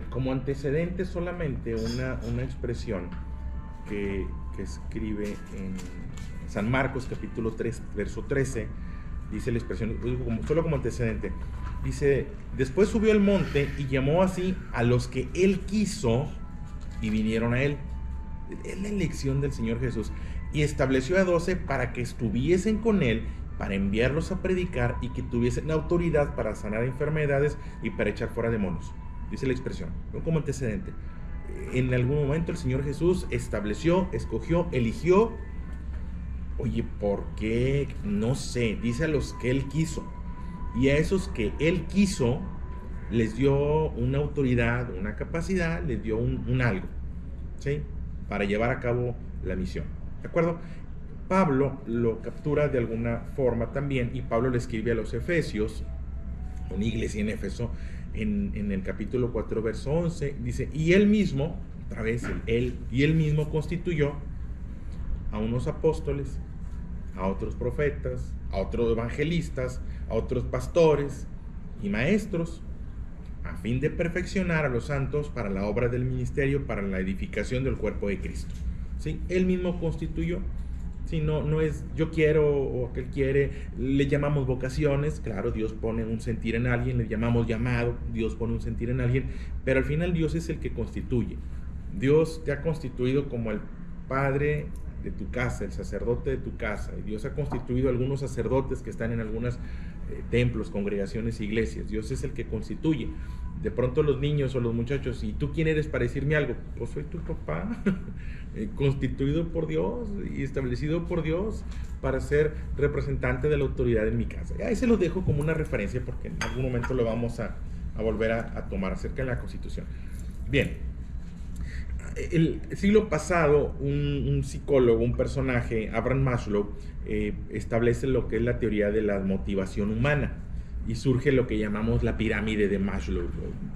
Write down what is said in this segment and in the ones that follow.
como antecedente solamente una expresión que escribe en San Marcos capítulo 3, verso 13, dice la expresión, solo como antecedente, dice: después subió al monte y llamó así a los que él quiso y vinieron a él. Es la elección del Señor Jesús. Y estableció a 12 para que estuviesen con él, para enviarlos a predicar y que tuviesen autoridad para sanar enfermedades y para echar fuera demonios. Dice la expresión, como antecedente. En algún momento el Señor Jesús estableció, escogió, eligió. Oye, ¿por qué? No sé. Dice a los que él quiso. Y a esos que él quiso les dio una autoridad, una capacidad, les dio un algo, ¿sí? Para llevar a cabo la misión, ¿de acuerdo? Pablo lo captura de alguna forma también, y Pablo le escribe a los Efesios, una iglesia en Éfeso, en el capítulo 4, verso 11, dice: y él mismo, otra vez él mismo constituyó a unos apóstoles, a otros profetas, a otros evangelistas, a otros pastores y maestros, a fin de perfeccionar a los santos para la obra del ministerio, para la edificación del cuerpo de Cristo. ¿Sí? Él mismo constituyó. ¿Sí? No es yo quiero o aquel quiere. Le llamamos vocaciones, claro, Dios pone un sentir en alguien, le llamamos llamado, Dios pone un sentir en alguien, pero al final Dios es el que constituye. Dios te ha constituido como el padre de tu casa, el sacerdote de tu casa, y Dios ha constituido algunos sacerdotes que están en algunos templos, congregaciones, iglesias. Dios es el que constituye. De pronto los niños o los muchachos: ¿y tú quién eres para decirme algo? Pues soy tu papá, constituido por Dios y establecido por Dios para ser representante de la autoridad en mi casa. Ahí se los dejo como una referencia, porque en algún momento lo vamos a volver a tomar acerca de la Constitución. Bien. El siglo pasado, un psicólogo, un personaje, Abraham Maslow, establece lo que es la teoría de la motivación humana, y surge lo que llamamos la pirámide de Maslow.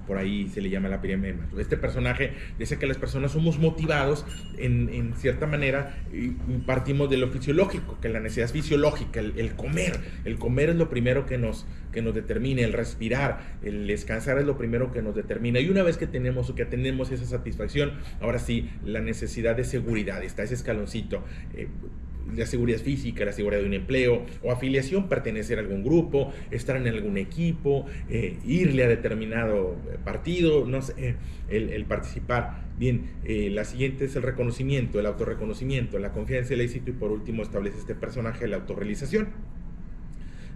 Por ahí se le llama la pirámide de Maslow. Este personaje dice que las personas somos motivados en cierta manera, y partimos de lo fisiológico, que la necesidad fisiológica, el comer. El comer es lo primero que nos determina, el respirar, el descansar es lo primero que nos determina. Y una vez que tenemos esa satisfacción, ahora sí, la necesidad de seguridad, está ese escaloncito. La seguridad física, la seguridad de un empleo o afiliación, pertenecer a algún grupo, estar en algún equipo, irle a determinado partido, no sé, el participar. Bien, la siguiente es el reconocimiento, el autorreconocimiento, la confianza, el éxito, y por último establece este personaje la autorrealización,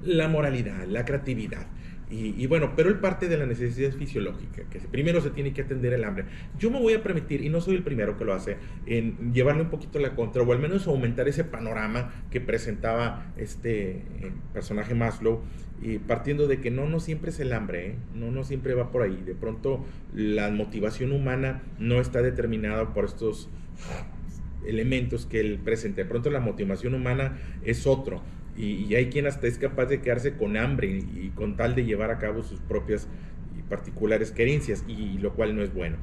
la moralidad, la creatividad. Y bueno, pero él parte de la necesidad fisiológica, que primero se tiene que atender el hambre. Yo me voy a permitir, y no soy el primero que lo hace, en llevarle un poquito la contra, o al menos aumentar ese panorama que presentaba este personaje Maslow, y partiendo de que no siempre es el hambre, no siempre va por ahí. De pronto la motivación humana no está determinada por estos elementos que él presenta. De pronto la motivación humana es otro. Y hay quien hasta es capaz de quedarse con hambre y con tal de llevar a cabo sus propias y particulares querencias, y lo cual no es bueno.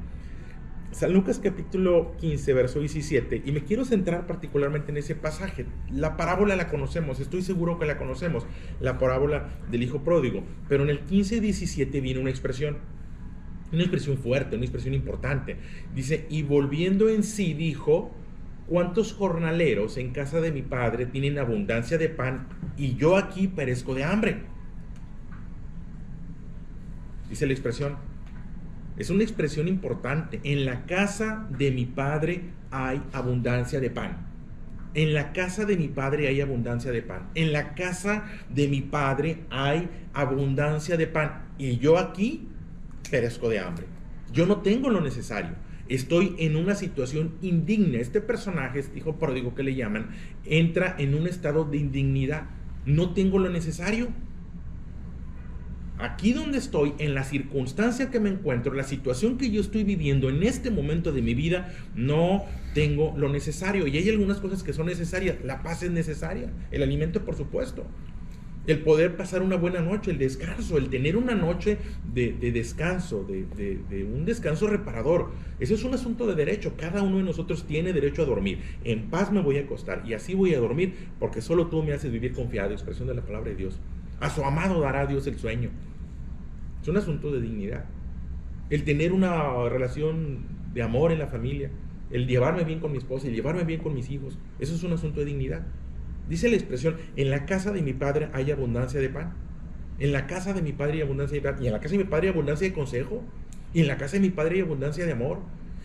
San Lucas capítulo 15, verso 17, y me quiero centrar particularmente en ese pasaje. La parábola la conocemos, estoy seguro que la conocemos, la parábola del hijo pródigo, pero en el 15 y 17 viene una expresión fuerte, una expresión importante. Dice: y volviendo en sí dijo: ¿cuántos jornaleros en casa de mi padre tienen abundancia de pan, y yo aquí perezco de hambre? Dice la expresión. Es una expresión importante. En la casa de mi padre hay abundancia de pan. En la casa de mi padre hay abundancia de pan. En la casa de mi padre hay abundancia de pan, y yo aquí perezco de hambre. Yo no tengo lo necesario. Estoy en una situación indigna. Este personaje, este hijo pródigo que le llaman, entra en un estado de indignidad. No tengo lo necesario. Aquí donde estoy, en la circunstancia que me encuentro, la situación que yo estoy viviendo en este momento de mi vida, no tengo lo necesario. Y hay algunas cosas que son necesarias. La paz es necesaria. El alimento, por supuesto. El poder pasar una buena noche, el descanso, el tener una noche de descanso, de un descanso reparador. Eso es un asunto de derecho. Cada uno de nosotros tiene derecho a dormir. En paz me voy a acostar y así voy a dormir, porque solo tú me haces vivir confiado. Expresión de la palabra de Dios. A su amado dará Dios el sueño. Es un asunto de dignidad. el tener una relación de amor en la familia, el llevarme bien con mi esposa, el llevarme bien con mis hijos. Eso es un asunto de dignidad. Dice la expresión, en la casa de mi padre hay abundancia de pan. En la casa de mi padre hay abundancia de pan. Y en la casa de mi padre hay abundancia de consejo. Y en la casa de mi padre hay abundancia de amor.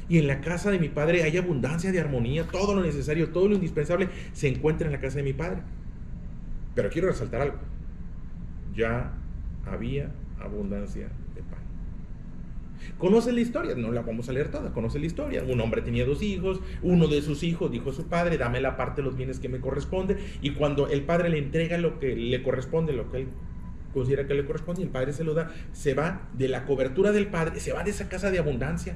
Y en la casa de mi padre hay abundancia de armonía. Todo lo necesario, todo lo indispensable se encuentra en la casa de mi padre. Pero quiero resaltar algo. Ya había abundancia de pan. Conoce la historia, no la vamos a leer toda, conoce la historia. Un hombre tenía 2 hijos, uno de sus hijos dijo a su padre, dame la parte de los bienes que me corresponde, y cuando el padre le entrega lo que le corresponde, lo que él considera que le corresponde, y el padre se lo da, se va de la cobertura del padre, se va de esa casa de abundancia.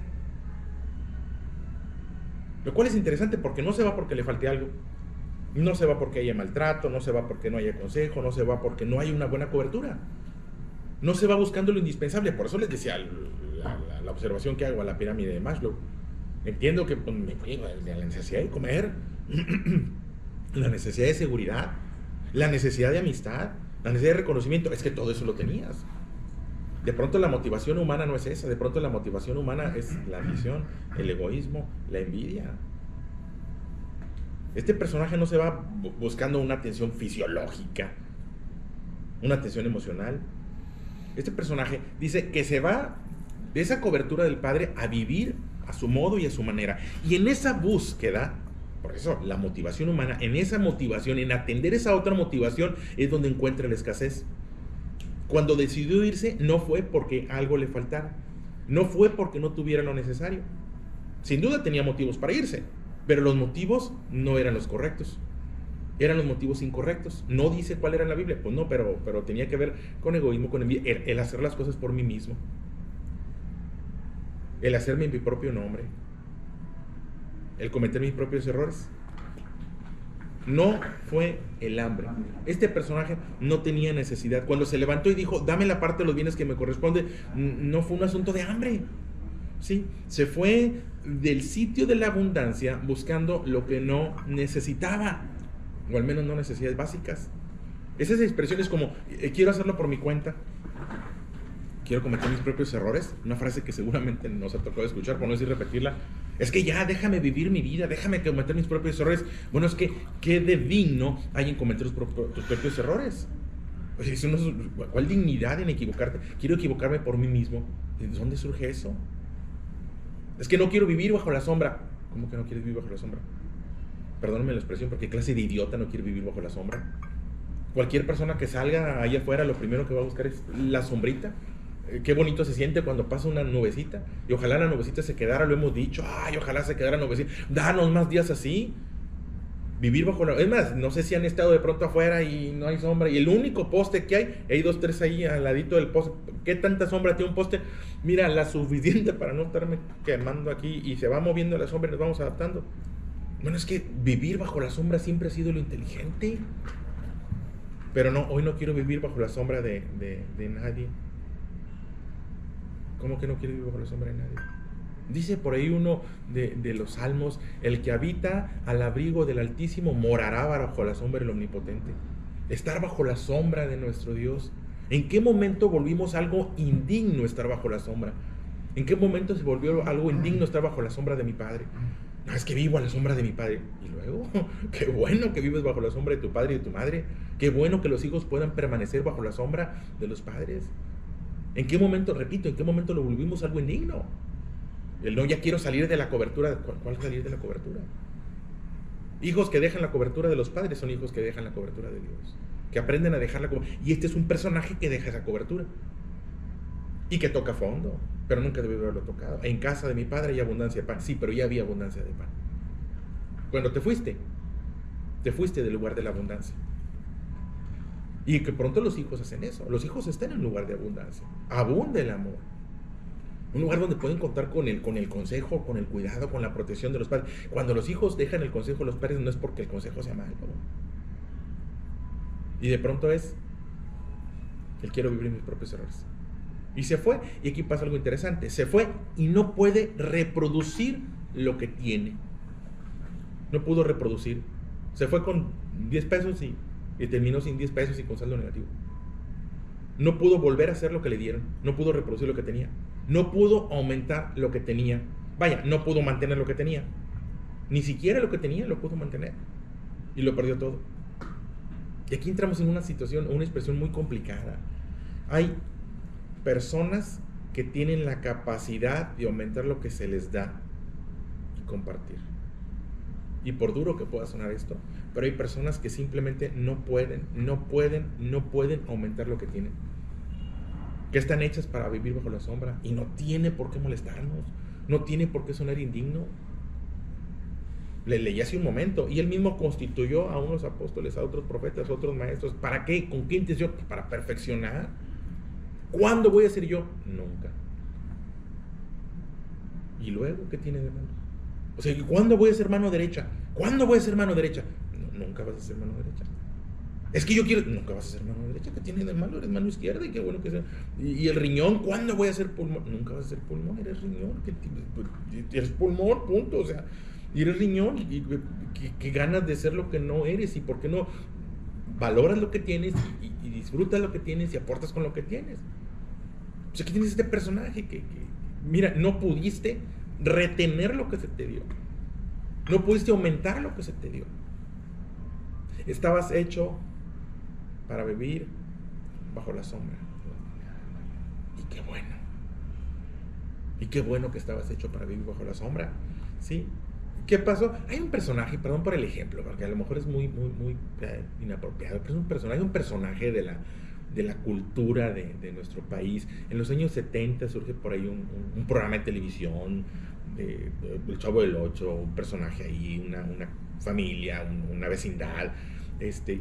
Lo cual es interesante porque no se va porque le falte algo, no se va porque haya maltrato, no se va porque no haya consejo, no se va porque no hay una buena cobertura. No se va buscando lo indispensable. Por eso les decía la observación que hago a la pirámide de Maslow. Entiendo que la necesidad de comer, la necesidad de seguridad, la necesidad de amistad, la necesidad de reconocimiento, es que todo eso lo tenías. De pronto la motivación humana no es esa, de pronto la motivación humana es la ambición, el egoísmo, la envidia. Este personaje no se va buscando una atención fisiológica, una atención emocional. Este personaje dice que se va de esa cobertura del padre a vivir a su modo y a su manera. Y en esa búsqueda, por eso la motivación humana, en esa motivación, en atender esa otra motivación, es donde encuentra la escasez. Cuando decidió irse, no fue porque algo le faltara, no fue porque no tuviera lo necesario. Sin duda tenía motivos para irse, pero los motivos no eran los correctos. Eran los motivos incorrectos. No dice cuál era en la Biblia, pues no, pero tenía que ver con egoísmo, con envidia, el hacer las cosas por mí mismo, el hacerme mi propio nombre, el cometer mis propios errores. No fue el hambre. Este personaje no tenía necesidad. Cuando se levantó y dijo, dame la parte de los bienes que me corresponde, no fue un asunto de hambre. ¿Sí? Se fue del sitio de la abundancia buscando lo que no necesitaba, o al menos no necesidades básicas. Esas expresiones como, quiero hacerlo por mi cuenta, quiero cometer mis propios errores, una frase que seguramente nos ha tocado escuchar, por no decir repetirla, es que ya déjame vivir mi vida, déjame cometer mis propios errores. Bueno, es que, ¿qué de digno hay en cometer tus propios errores? O sea, ¿cuál dignidad en equivocarte? Quiero equivocarme por mí mismo. ¿De dónde surge eso? Es que no quiero vivir bajo la sombra. ¿Cómo que no quieres vivir bajo la sombra? Perdónenme la expresión, porque ¿qué clase de idiota no quiere vivir bajo la sombra? Cualquier persona que salga ahí afuera, lo primero que va a buscar es la sombrita. Qué bonito se siente cuando pasa una nubecita, y ojalá la nubecita se quedara, lo hemos dicho, ay, ojalá se quedara nubecita, danos más días así, vivir bajo la... Es más, no sé si han estado de pronto afuera y no hay sombra, y el único poste que hay 2, 3 ahí al ladito del poste. ¿Qué tanta sombra tiene un poste? Mira, la suficiente para no estarme quemando aquí, y se va moviendo la sombra y nos vamos adaptando. Bueno, es que vivir bajo la sombra siempre ha sido lo inteligente, pero no, hoy no quiero vivir bajo la sombra de nadie. ¿Cómo que no quiere vivir bajo la sombra de nadie? Dice por ahí uno de los salmos, el que habita al abrigo del Altísimo morará bajo la sombra del Omnipotente. Estar bajo la sombra de nuestro Dios. ¿En qué momento volvimos algo indigno estar bajo la sombra? ¿En qué momento se volvió algo indigno estar bajo la sombra de mi padre? No, es que vivo a la sombra de mi padre. Y luego, qué bueno que vives bajo la sombra de tu padre y de tu madre. Qué bueno que los hijos puedan permanecer bajo la sombra de los padres. ¿En qué momento, repito, en qué momento lo volvimos algo indigno? El no, ya quiero salir de la cobertura. ¿Cuál salir de la cobertura? Hijos que dejan la cobertura de los padres son hijos que dejan la cobertura de Dios, que aprenden a dejar la cobertura. Y este es un personaje que deja esa cobertura y que toca fondo, pero nunca debe haberlo tocado. En casa de mi padre hay abundancia de pan. Sí, pero ya había abundancia de pan. Cuando te fuiste del lugar de la abundancia. Y que pronto los hijos hacen eso. Los hijos están en un lugar de abundancia. Abunda el amor. Un lugar donde pueden contar con el consejo, con el cuidado, con la protección de los padres. Cuando los hijos dejan el consejo de los padres, no es porque el consejo sea malo. Y de pronto es, él quiero vivir mis propios errores. Y se fue. Y aquí pasa algo interesante. Se fue y no puede reproducir lo que tiene. No pudo reproducir. Se fue con 10 pesos y terminó sin 10 pesos y con saldo negativo. No pudo volver a hacer lo que le dieron, no pudo reproducir lo que tenía, no pudo aumentar lo que tenía, vaya, no pudo mantener lo que tenía, ni siquiera lo que tenía lo pudo mantener, y lo perdió todo. Y aquí entramos en una situación, una expresión muy complicada. Hay personas que tienen la capacidad de aumentar lo que se les da y compartir. Y por duro que pueda sonar esto, pero hay personas que simplemente no pueden aumentar lo que tienen. Que están hechas para vivir bajo la sombra y no tiene por qué molestarnos, no tiene por qué sonar indigno. Le leí hace un momento, y él mismo constituyó a unos apóstoles, a otros profetas, a otros maestros. ¿Para qué? ¿Con qué intención? Para perfeccionar. ¿Cuándo voy a ser yo? Nunca. ¿Y luego qué tiene de malo? O sea, ¿cuándo voy a ser mano derecha? ¿Cuándo voy a ser mano derecha? No, nunca vas a ser mano derecha. Es que yo quiero... Nunca vas a ser mano derecha. ¿Qué tiene de malo? Eres mano izquierda y qué bueno que sea. Y el riñón, ¿cuándo voy a ser pulmón? Nunca vas a ser pulmón, eres riñón. Eres pulmón, punto. O sea, y eres riñón. Y que ganas de ser lo que no eres. ¿Y por qué no valoras lo que tienes y disfrutas lo que tienes y aportas con lo que tienes? O sea, aquí tienes este personaje que mira, no pudiste retener lo que se te dio. No pudiste aumentar lo que se te dio. Estabas hecho para vivir bajo la sombra. Y qué bueno. Y qué bueno que estabas hecho para vivir bajo la sombra. ¿Sí? ¿Qué pasó? Hay un personaje, perdón por el ejemplo, porque a lo mejor es muy inapropiado, pero es un personaje de la cultura de nuestro país. En los años 70 surge por ahí un programa de televisión, El Chavo del Ocho, un personaje ahí, una familia, una vecindad,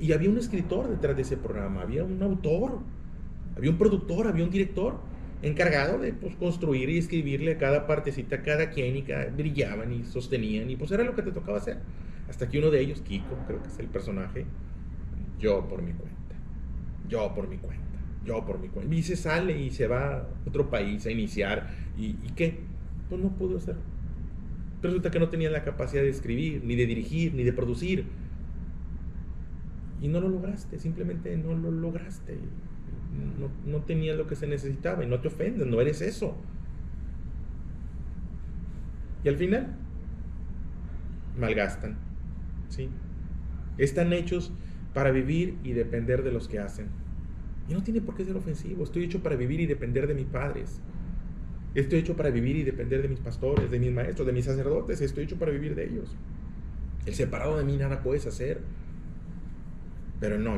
y había un escritor detrás de ese programa, había un autor, había un productor, había un director encargado de construir y escribirle a cada partecita a cada quien, y brillaban y sostenían, y pues era lo que te tocaba hacer. Hasta que uno de ellos, Kiko, creo que es el personaje, yo por mi cuenta, y se sale y se va a otro país a iniciar, ¿y qué? Pues no pudo hacerlo. Resulta que no tenía la capacidad de escribir, ni de dirigir, ni de producir, y no lo lograste, simplemente no lo lograste. No tenías lo que se necesitaba, y no te ofendes, no eres eso. Y al final malgastan, ¿sí? Están hechos para vivir y depender de los que hacen. Y no tiene por qué ser ofensivo. Estoy hecho para vivir y depender de mis padres. Estoy hecho para vivir y depender de mis pastores, de mis maestros, de mis sacerdotes. Estoy hecho para vivir de ellos. El separado de mí nada puedes hacer. Pero no,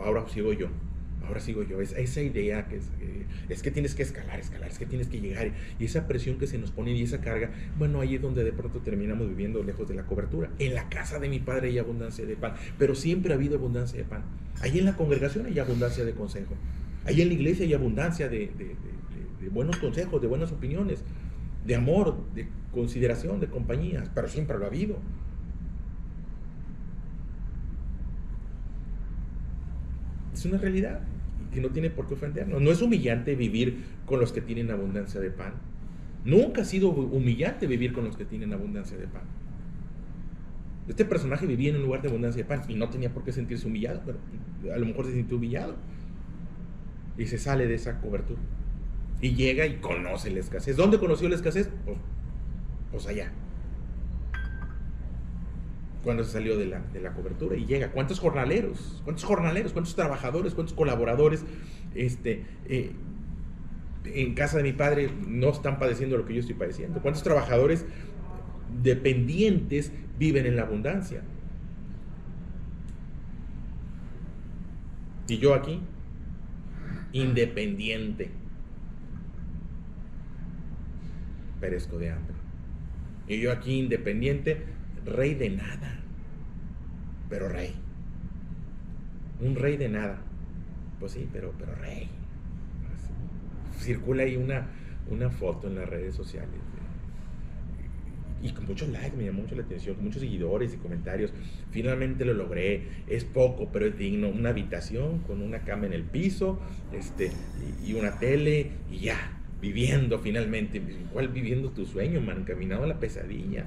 ahora sigo yo. Esa idea es que tienes que escalar, es que tienes que llegar. Y esa presión que se nos pone y esa carga, bueno, ahí es donde de pronto terminamos viviendo lejos de la cobertura. En la casa de mi padre hay abundancia de pan, pero siempre ha habido abundancia de pan. Ahí en la congregación hay abundancia de consejo. Ahí en la iglesia hay abundancia de buenos consejos, de buenas opiniones, de amor, de consideración, de compañías, pero siempre lo ha habido. Es una realidad que no tiene por qué ofendernos. No es humillante vivir con los que tienen abundancia de pan. Nunca ha sido humillante vivir con los que tienen abundancia de pan. Este personaje vivía en un lugar de abundancia de pan y no tenía por qué sentirse humillado, pero a lo mejor se sintió humillado y se sale de esa cobertura y llega y conoce la escasez. ¿Dónde conoció la escasez? Pues allá, cuando se salió de la cobertura y llega. ¿Cuántos jornaleros, cuántos trabajadores, cuántos colaboradores en casa de mi padre no están padeciendo lo que yo estoy padeciendo? ¿Cuántos trabajadores dependientes viven en la abundancia? Y yo aquí, independiente, perezco de hambre. Y yo aquí, independiente, rey de nada, pero rey. Un rey de nada. Pues sí, pero rey. Circula ahí una foto en las redes sociales y con muchos likes, me llamó mucho la atención, con muchos seguidores y comentarios. Finalmente lo logré, es poco pero es digno. Una habitación con una cama en el piso, y una tele, y ya, viviendo finalmente. ¿Cuál viviendo tu sueño, man? Encaminado a la pesadilla,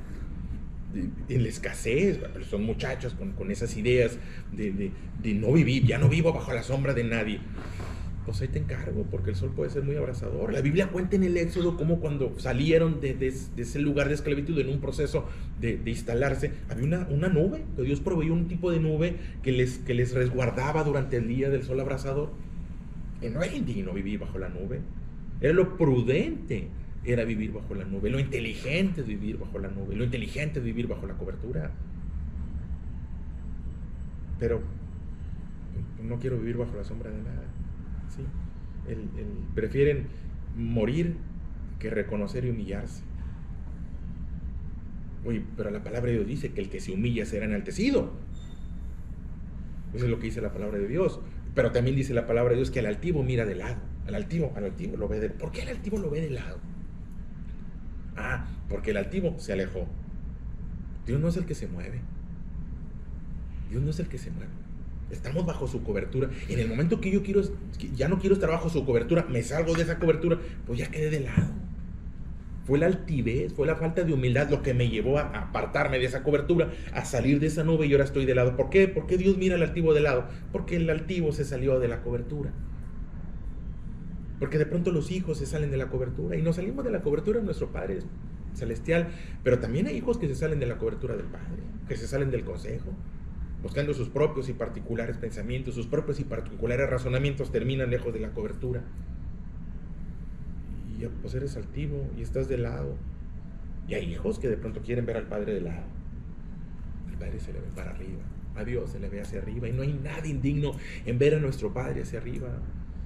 en la escasez. Pero son muchachos con esas ideas de no vivir, ya no vivo bajo la sombra de nadie. pues ahí te encargo, porque el sol puede ser muy abrasador. La Biblia cuenta en el Éxodo cómo cuando salieron de ese lugar de esclavitud en un proceso de instalarse, había una nube, que Dios proveyó un tipo de nube que les resguardaba durante el día del sol abrasador. Y no era indigno vivir bajo la nube, era lo prudente, era vivir bajo la nube, lo inteligente es vivir bajo la nube, lo inteligente es vivir bajo la cobertura. Pero no quiero vivir bajo la sombra de nada. ¿Sí? Prefieren morir que reconocer y humillarse. Oye, pero la palabra de Dios dice que el que se humilla será enaltecido. Eso es lo que dice la palabra de Dios. Pero también dice la palabra de Dios que al altivo mira de lado. Al altivo lo ve de lado. ¿Por qué el altivo lo ve de lado? Ah, porque el altivo se alejó. Dios no es el que se mueve. Dios no es el que se mueve. Estamos bajo su cobertura. En el momento que yo ya no quiero estar bajo su cobertura, me salgo de esa cobertura, pues ya quedé de lado. Fue la altivez, fue la falta de humildad lo que me llevó a apartarme de esa cobertura, a salir de esa nube y ahora estoy de lado. ¿Por qué? ¿Por qué Dios mira al altivo de lado? Porque el altivo se salió de la cobertura. Porque de pronto los hijos se salen de la cobertura y nos salimos de la cobertura de nuestro Padre Celestial, pero también hay hijos que se salen de la cobertura del Padre, que se salen del consejo, buscando sus propios y particulares pensamientos, sus propios y particulares razonamientos, terminan lejos de la cobertura. Y pues eres altivo y estás de lado. Y hay hijos que de pronto quieren ver al Padre de lado. Al Padre se le ve para arriba, a Dios se le ve hacia arriba, y no hay nada indigno en ver a nuestro Padre hacia arriba.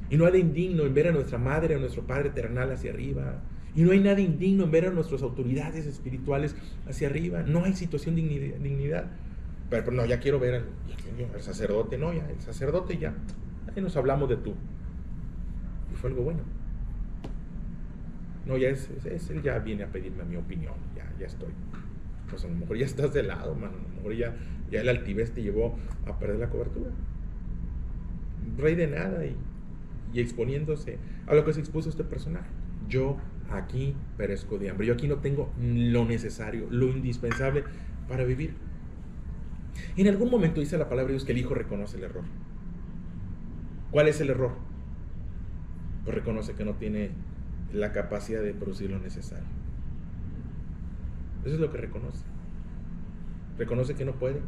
Y no hay nada indigno en ver a nuestra Madre, a nuestro Padre terrenal hacia arriba. Y no hay nada indigno en ver a nuestras autoridades espirituales hacia arriba. No hay situación de dignidad. Pero no, ya quiero ver al sacerdote, no, ya, el sacerdote ya, ahí nos hablamos de tú. Y fue algo bueno. No, ya él ya viene a pedirme mi opinión, ya estoy. Pues a lo mejor ya estás de lado, mano, a lo mejor ya el altivez te llevó a perder la cobertura. Rey de nada y exponiéndose a lo que se expuso este personaje. Yo aquí perezco de hambre, yo aquí no tengo lo necesario, lo indispensable para vivir. En algún momento dice la palabra de Dios que el hijo reconoce el error. ¿Cuál es el error? Pues reconoce que no tiene la capacidad de producir lo necesario. Eso es lo que reconoce. Reconoce que no puede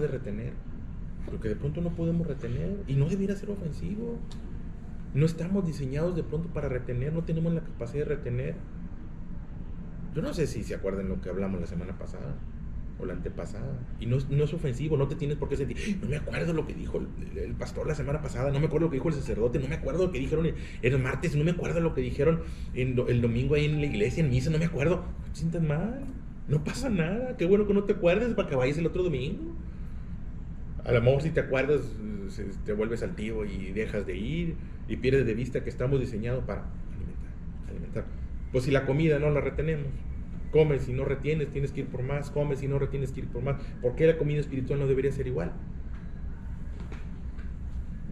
retener, porque de pronto no podemos retener y no debiera ser ofensivo. No estamos diseñados de pronto para retener, no tenemos la capacidad de retener. Yo no sé si se acuerdan lo que hablamos la semana pasada o la antepasada, y no es ofensivo, no te tienes por qué sentir, no me acuerdo lo que dijo el pastor la semana pasada, no me acuerdo lo que dijo el sacerdote, no me acuerdo lo que dijeron el martes, no me acuerdo lo que dijeron el domingo ahí en la iglesia, en misa, no me acuerdo. No te sientas mal, no pasa nada, qué bueno que no te acuerdes para que vayas el otro domingo. A lo mejor si te acuerdas te vuelves altivo y dejas de ir y pierdes de vista que estamos diseñados para alimentar. Pues si la comida no la retenemos, comes y no retienes, tienes que ir por más, comes y no retienes que ir por más. ¿Por qué la comida espiritual no debería ser igual?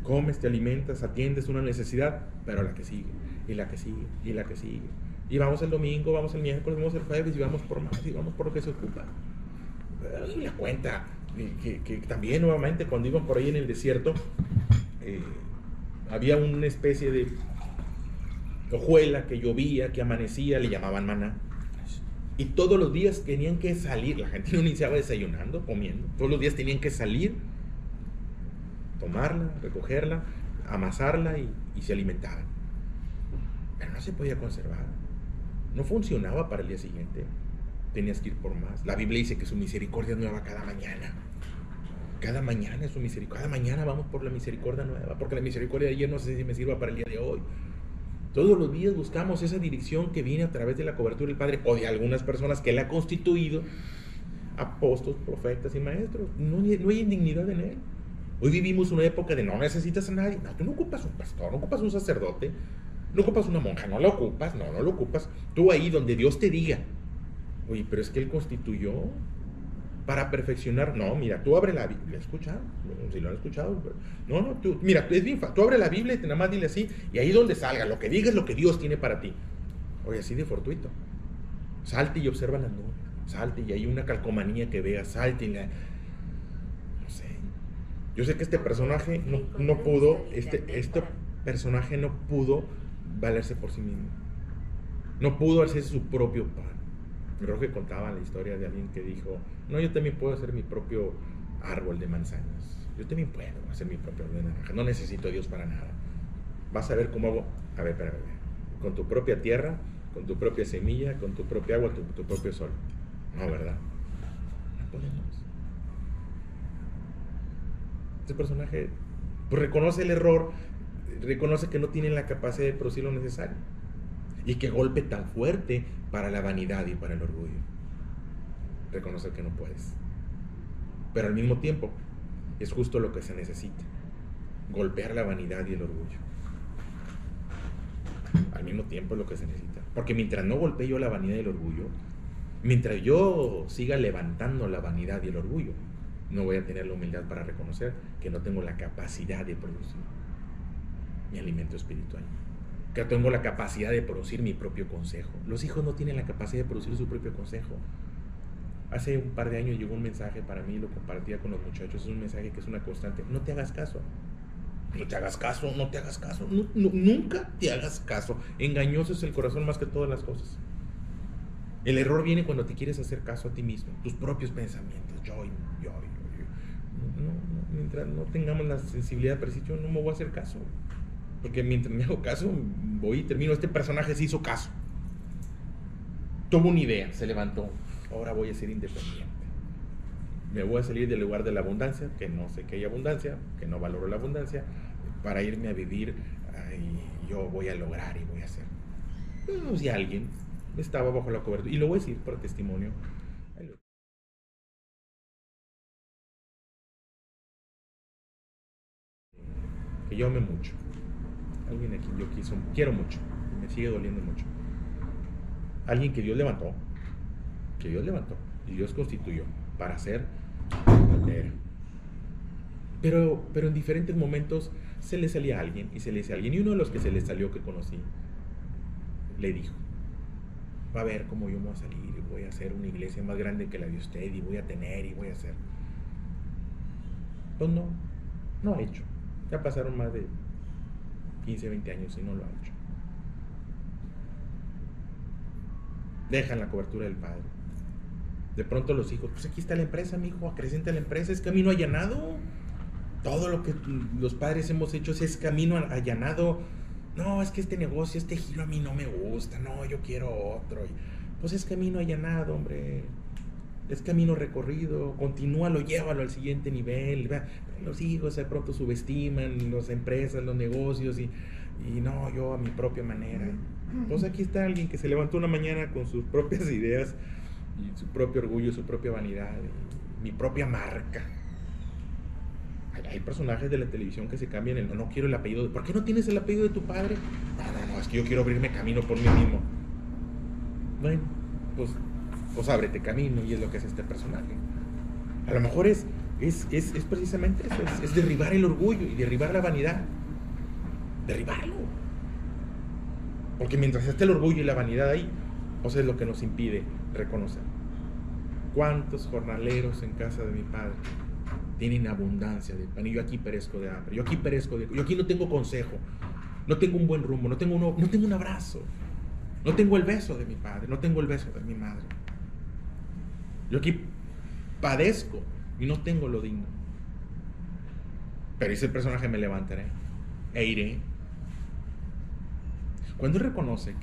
Comes, te alimentas, atiendes una necesidad, pero la que sigue, y la que sigue, y la que sigue. Y vamos el domingo, vamos el miércoles, vamos el jueves, y vamos por más, y vamos por lo que se ocupa. Y la cuenta, que también nuevamente cuando iban por ahí en el desierto, había una especie de hojuela que llovía, que amanecía, le llamaban maná. Y todos los días tenían que salir, la gente no iniciaba desayunando, comiendo, todos los días tenían que salir, tomarla, recogerla, amasarla y se alimentaban. Pero no se podía conservar, no funcionaba para el día siguiente, tenías que ir por más. La Biblia dice que su misericordia es nueva cada mañana. Cada mañana es su misericordia, cada mañana vamos por la misericordia nueva, porque la misericordia de ayer no sé si me sirva para el día de hoy. Todos los días buscamos esa dirección que viene a través de la cobertura del Padre o de algunas personas que Él ha constituido, apóstoles, profetas y maestros. No hay indignidad en Él. Hoy vivimos una época de no necesitas a nadie. No, tú no ocupas un pastor, no ocupas un sacerdote, no ocupas una monja, no lo ocupas. Tú ahí donde Dios te diga. Oye, pero es que Él constituyó para perfeccionar. No, mira, tú abre la Biblia, ¿escuchado? Si lo han escuchado. Tú, mira, es bien fácil. Tú abre la Biblia y nada más dile así, y ahí donde salga, lo que digas, lo que Dios tiene para ti. Oye, así de fortuito. Salte y observa las nubes. Salte y hay una calcomanía que veas, salte y no sé. Yo sé que este personaje no pudo, este personaje no pudo valerse por sí mismo. No pudo hacerse su propio pan. Creo que contaba la historia de alguien que dijo, no, yo también puedo hacer mi propio árbol de manzanas. Yo también puedo hacer mi propio árbol de naranja. No necesito a Dios para nada. Vas a ver cómo hago. A ver, espera. Con tu propia tierra, con tu propia semilla, con tu propia agua, tu propio sol. No, ¿verdad? No podemos. Este personaje pues reconoce el error, reconoce que no tiene la capacidad de producir lo necesario. Y qué golpe tan fuerte para la vanidad y para el orgullo. Reconocer que no puedes. Pero al mismo tiempo, es justo lo que se necesita. Golpear la vanidad y el orgullo. Al mismo tiempo es lo que se necesita. Porque mientras no golpee yo la vanidad y el orgullo, mientras yo siga levantando la vanidad y el orgullo, no voy a tener la humildad para reconocer que no tengo la capacidad de producir mi alimento espiritual. Que tengo la capacidad de producir mi propio consejo. Los hijos no tienen la capacidad de producir su propio consejo. Hace un par de años llegó un mensaje para mí, lo compartía con los muchachos, es un mensaje que es una constante. No te hagas caso. No te hagas caso, no te hagas caso. Nunca te hagas caso. Engañoso es el corazón más que todas las cosas. El error viene cuando te quieres hacer caso a ti mismo, tus propios pensamientos. Yo. Mientras no tengamos la sensibilidad para decir, yo no me voy a hacer caso. Porque mientras me hago caso, voy y termino. Este personaje se hizo caso. Tuvo una idea, se levantó. Ahora voy a ser independiente. Me voy a salir del lugar de la abundancia, que no sé que hay abundancia, que no valoro la abundancia, para irme a vivir. Yo voy a lograr y voy a hacer. Pues, si alguien estaba bajo la cobertura, y lo voy a decir por testimonio, que yo ame mucho. Alguien a quien yo quiero mucho, me sigue doliendo mucho. Alguien que Dios levantó, y Dios constituyó para ser lo que era. Pero en diferentes momentos se le salía a alguien, y uno de los que se le salió que conocí, le dijo, va a ver cómo yo me voy a salir, y voy a hacer una iglesia más grande que la de usted, y voy a tener, y voy a hacer. Pues no ha hecho. Ya pasaron más de 15, 20 años y no lo ha hecho. Dejan la cobertura del padre. De pronto los hijos, pues aquí está la empresa, mijo, acrecenta la empresa, es camino allanado. Todo lo que los padres hemos hecho es camino allanado. No, es que este negocio, este giro a mí no me gusta, no, yo quiero otro. Pues es camino allanado, hombre. Es camino recorrido, continúalo, llévalo al siguiente nivel. Los hijos de pronto subestiman las empresas, los negocios y no, yo a mi propia manera. Pues aquí está alguien que se levantó una mañana con sus propias ideas y su propio orgullo, su propia vanidad, mi propia marca. Hay personajes de la televisión que se cambian no quiero el apellido. ¿Por qué no tienes el apellido de tu padre? No, es que yo quiero abrirme camino por mí mismo. Bueno, pues ábrete camino, y es lo que hace este personaje. A lo mejor es precisamente eso, es derribar el orgullo y derribar la vanidad. Derribarlo. Porque mientras esté el orgullo y la vanidad ahí, es lo que nos impide reconocer. ¿Cuántos jornaleros en casa de mi padre tienen abundancia de pan? Y yo aquí perezco de hambre, yo aquí no tengo consejo, no tengo un buen rumbo, no tengo un abrazo, no tengo el beso de mi padre, no tengo el beso de mi madre. Yo aquí padezco y no tengo lo digno. Pero ese personaje me levantaré e iré. Cuando él reconoce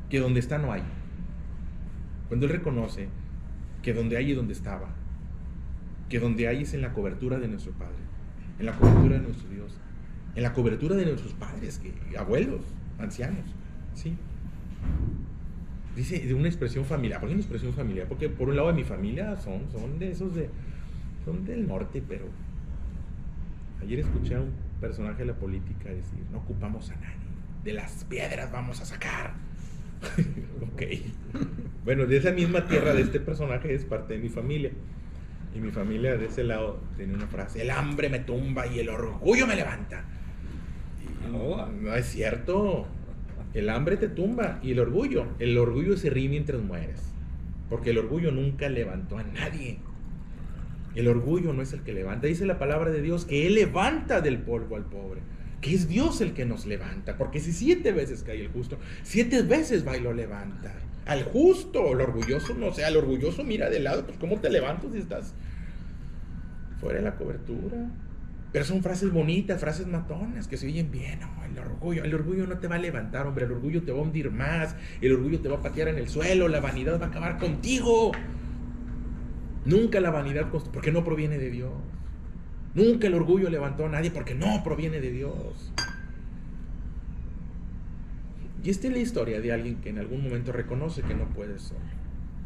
que donde está no hay, cuando él reconoce que donde hay y donde estaba, que donde hay es en la cobertura de nuestro Padre, en la cobertura de nuestro Dios, en la cobertura de nuestros padres, abuelos, ancianos, ¿sí? Dice de una expresión familiar. ¿Por qué una expresión familiar? Porque por un lado de mi familia son de esos son del norte, pero ayer escuché a un personaje de la política decir, no ocupamos a nadie, de las piedras vamos a sacar. Ok. Bueno, de esa misma tierra de este personaje es parte de mi familia. Y mi familia de ese lado tiene una frase: el hambre me tumba y el orgullo me levanta. Y no es cierto. El hambre te tumba y el orgullo se ríe mientras mueres. Porque el orgullo nunca levantó a nadie. El orgullo no es el que levanta. Dice la palabra de Dios que Él levanta del polvo al pobre, que es Dios el que nos levanta, porque si 7 veces cae el justo, 7 veces va y lo levanta. Al justo, el orgulloso no, el orgulloso mira de lado, pues ¿cómo te levantas si estás fuera de la cobertura? Pero son frases bonitas, frases matonas, que se oyen bien. No, el orgullo no te va a levantar, hombre, el orgullo te va a hundir más, el orgullo te va a patear en el suelo, la vanidad va a acabar contigo. Nunca la vanidad, porque no proviene de Dios. Nunca el orgullo levantó a nadie, porque no proviene de Dios. Y esta es la historia de alguien que en algún momento reconoce que no puede solo.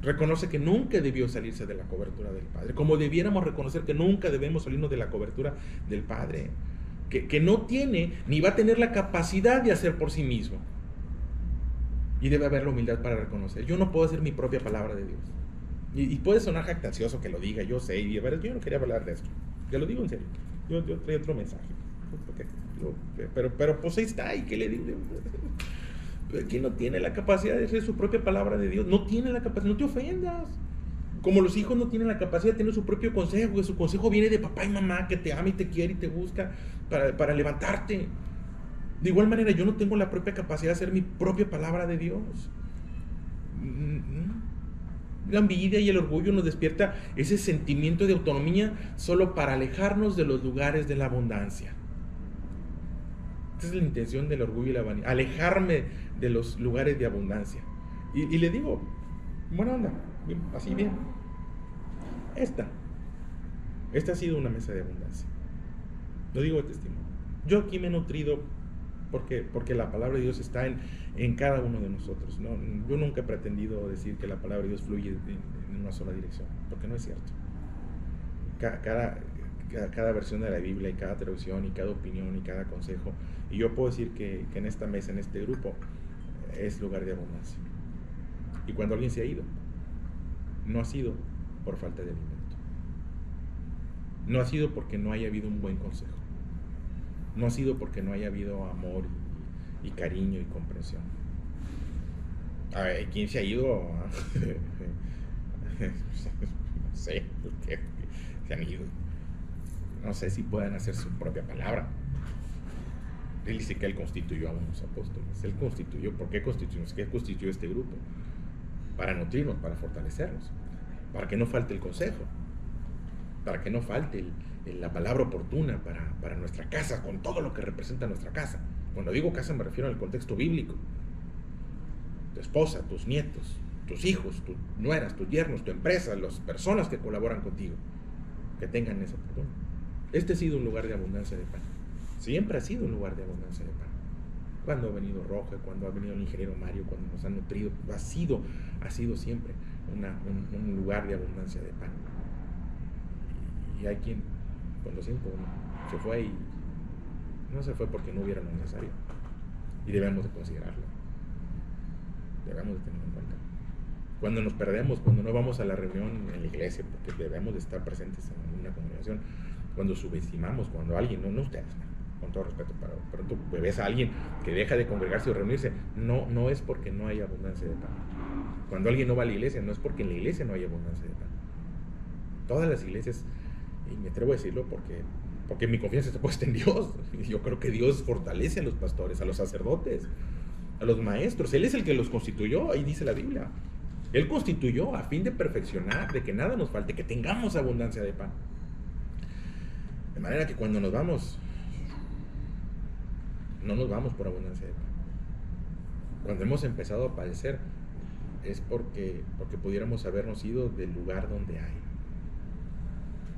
Reconoce que nunca debió salirse de la cobertura del Padre, como debiéramos reconocer que nunca debemos salirnos de la cobertura del Padre, que no tiene ni va a tener la capacidad de hacer por sí mismo. Y debe haber la humildad para reconocer: yo no puedo hacer mi propia palabra de Dios. Y puede sonar jactancioso que lo diga, yo sé, y a ver, yo no quería hablar de esto, te lo digo en serio, yo traía otro mensaje, pero pues ahí está, ¿y qué le digo? ¿Quién no tiene la capacidad de hacer su propia palabra de Dios? No tiene la capacidad, no te ofendas. Como los hijos no tienen la capacidad de tener su propio consejo, que su consejo viene de papá y mamá, que te ama y te quiere y te busca para levantarte. De igual manera, yo no tengo la propia capacidad de hacer mi propia palabra de Dios. La envidia y el orgullo nos despierta ese sentimiento de autonomía solo para alejarnos de los lugares de la abundancia. Esa es la intención del orgullo y la vanidad: alejarme de los lugares de abundancia. Y le digo, buena onda, así bien. Esta ha sido una mesa de abundancia. Lo digo de testimonio. Yo aquí me he nutrido porque la palabra de Dios está en cada uno de nosotros, ¿no? Yo nunca he pretendido decir que la palabra de Dios fluye en una sola dirección, porque no es cierto. Cada versión de la Biblia, y cada traducción, y cada opinión, y cada consejo, y yo puedo decir que en esta mesa, en este grupo, es lugar de abundancia. Y cuando alguien se ha ido, no ha sido por falta de alimento, no ha sido porque no haya habido un buen consejo, no ha sido porque no haya habido amor y cariño y comprensión. A ver, ¿quién se ha ido? No sé, porque se han ido. No sé si puedan hacer su propia palabra. Él dice que Él constituyó a unos apóstoles. Él constituyó. ¿Por qué constituyó? ¿Qué constituyó este grupo? Para nutrirnos, para fortalecernos, para que no falte el consejo, para que no falte la palabra oportuna para nuestra casa, con todo lo que representa nuestra casa. Cuando digo casa me refiero al contexto bíblico. Tu esposa, tus nietos, tus hijos, tus nueras, tus yernos, tu empresa, las personas que colaboran contigo, que tengan esa oportunidad. Este ha sido un lugar de abundancia de pan. Siempre ha sido un lugar de abundancia de pan. Cuando ha venido Roja, cuando ha venido el ingeniero Mario, cuando nos han nutrido, ha sido siempre un lugar de abundancia de pan. Y hay quien, con los tiempos, se fue y no se fue porque no hubiera lo necesario. Y debemos de considerarlo. Debemos de tenerlo en cuenta. Cuando nos perdemos, cuando no vamos a la reunión en la iglesia, porque debemos de estar presentes en una congregación, cuando subestimamos, cuando alguien, no ustedes, con todo respeto, pero tú ves a alguien que deja de congregarse o reunirse, no es porque no hay abundancia de pan. Cuando alguien no va a la iglesia, no es porque en la iglesia no hay abundancia de pan. Todas las iglesias, y me atrevo a decirlo porque mi confianza está puesta en Dios. Yo creo que Dios fortalece a los pastores, a los sacerdotes, a los maestros. Él es el que los constituyó, ahí dice la Biblia. Él constituyó a fin de perfeccionar, de que nada nos falte, que tengamos abundancia de pan. De manera que cuando nos vamos, no nos vamos por abundancia de pan. Cuando hemos empezado a padecer, es porque pudiéramos habernos ido del lugar donde hay.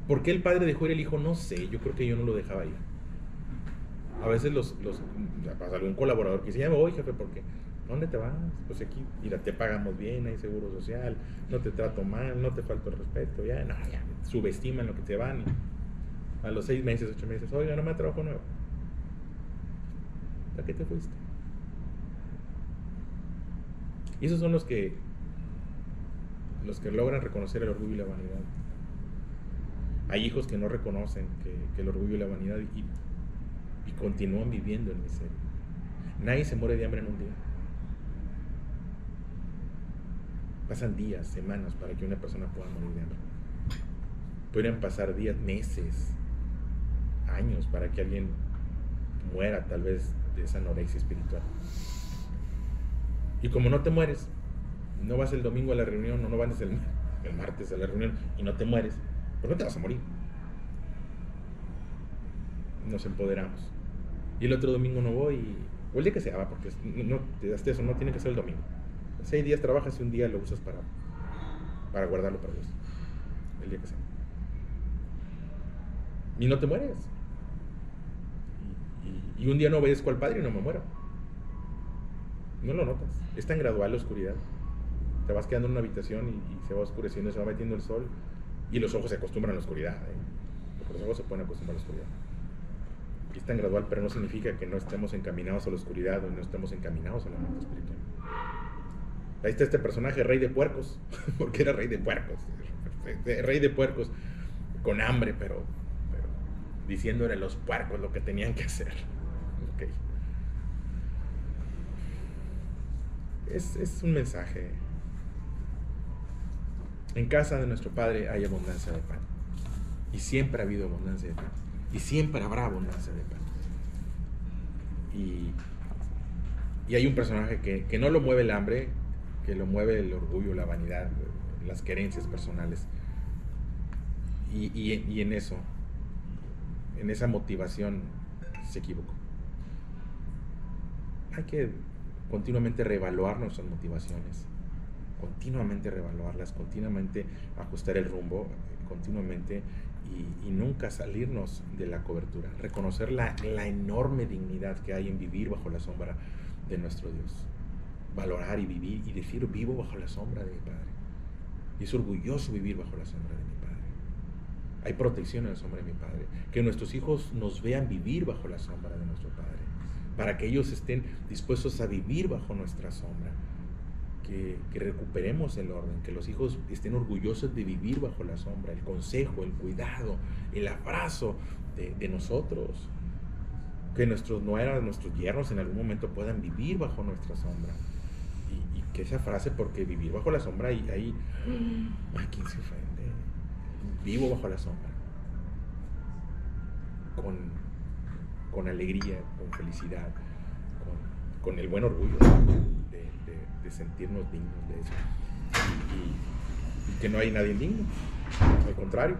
¿Por qué el padre dejó ir el hijo? No sé, yo creo que yo no lo dejaba ir. A veces algún colaborador que dice, ya me voy, jefe, porque ¿dónde te vas? Pues aquí, mira, te pagamos bien, hay seguro social, no te trato mal, no te falta el respeto, ya subestiman lo que te van. A los 6 meses, 8 meses, oiga, no me da trabajo nuevo. ¿A qué te fuiste? Y esos son los que logran reconocer el orgullo y la vanidad. Hay hijos que no reconocen que el orgullo y la vanidad y continúan viviendo en miseria. Nadie se muere de hambre en un día. Pasan días, semanas para que una persona pueda morir de hambre. Podrían pasar días, meses, años para que alguien muera tal vez de esa anorexia espiritual. Y como no te mueres, no vas el domingo a la reunión o no vas el martes a la reunión y no te mueres, pues no te vas a morir. Nos empoderamos. Y el otro domingo no voy, o el día que sea, porque no te das eso, no tiene que ser el domingo. 6 días trabajas y un día lo usas para guardarlo para Dios. El día que sea. Y no te mueres. Y un día no obedezco al Padre y no me muero. No lo notas. Es tan gradual la oscuridad. Te vas quedando en una habitación y se va oscureciendo, se va metiendo el sol y los ojos se acostumbran a la oscuridad. Porque los ojos se pueden acostumbrar a la oscuridad. Y es tan gradual, pero no significa que no estemos encaminados a la oscuridad o no estemos encaminados a la muerte espiritual. Ahí está este personaje, rey de puercos, porque era rey de puercos. Rey de puercos, con hambre, pero diciéndole a los puercos lo que tenían que hacer. Okay. Es un mensaje. En casa de nuestro Padre hay abundancia de pan. Y siempre ha habido abundancia de pan. Y siempre habrá abundancia de pan. Y hay un personaje que no lo mueve el hambre, que lo mueve el orgullo, la vanidad, las querencias personales. Y en eso, en esa motivación, se equivocó. Hay que continuamente reevaluar nuestras motivaciones, continuamente reevaluarlas, continuamente ajustar el rumbo, continuamente y nunca salirnos de la cobertura. Reconocer la enorme dignidad que hay en vivir bajo la sombra de nuestro Dios. Valorar y vivir y decir, vivo bajo la sombra de mi Padre. Y es orgulloso vivir bajo la sombra de mi Padre. Hay protección en la sombra de mi Padre. Que nuestros hijos nos vean vivir bajo la sombra de nuestro Padre. Para que ellos estén dispuestos a vivir bajo nuestra sombra. Que recuperemos el orden. Que los hijos estén orgullosos de vivir bajo la sombra. El consejo, el cuidado, el abrazo de nosotros. Que nuestros nueras, nuestros yernos en algún momento puedan vivir bajo nuestra sombra. Y que esa frase, porque vivir bajo la sombra, ahí ¿quién se ofende? Vivo bajo la sombra, con alegría, con felicidad, con el buen orgullo de sentirnos dignos de eso. Y que no hay nadie indigno, al contrario.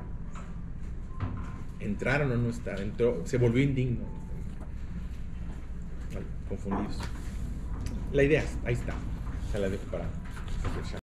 Entraron o no está, se volvió indigno, confundidos. La idea, ahí está, se la dejo para reflexionar.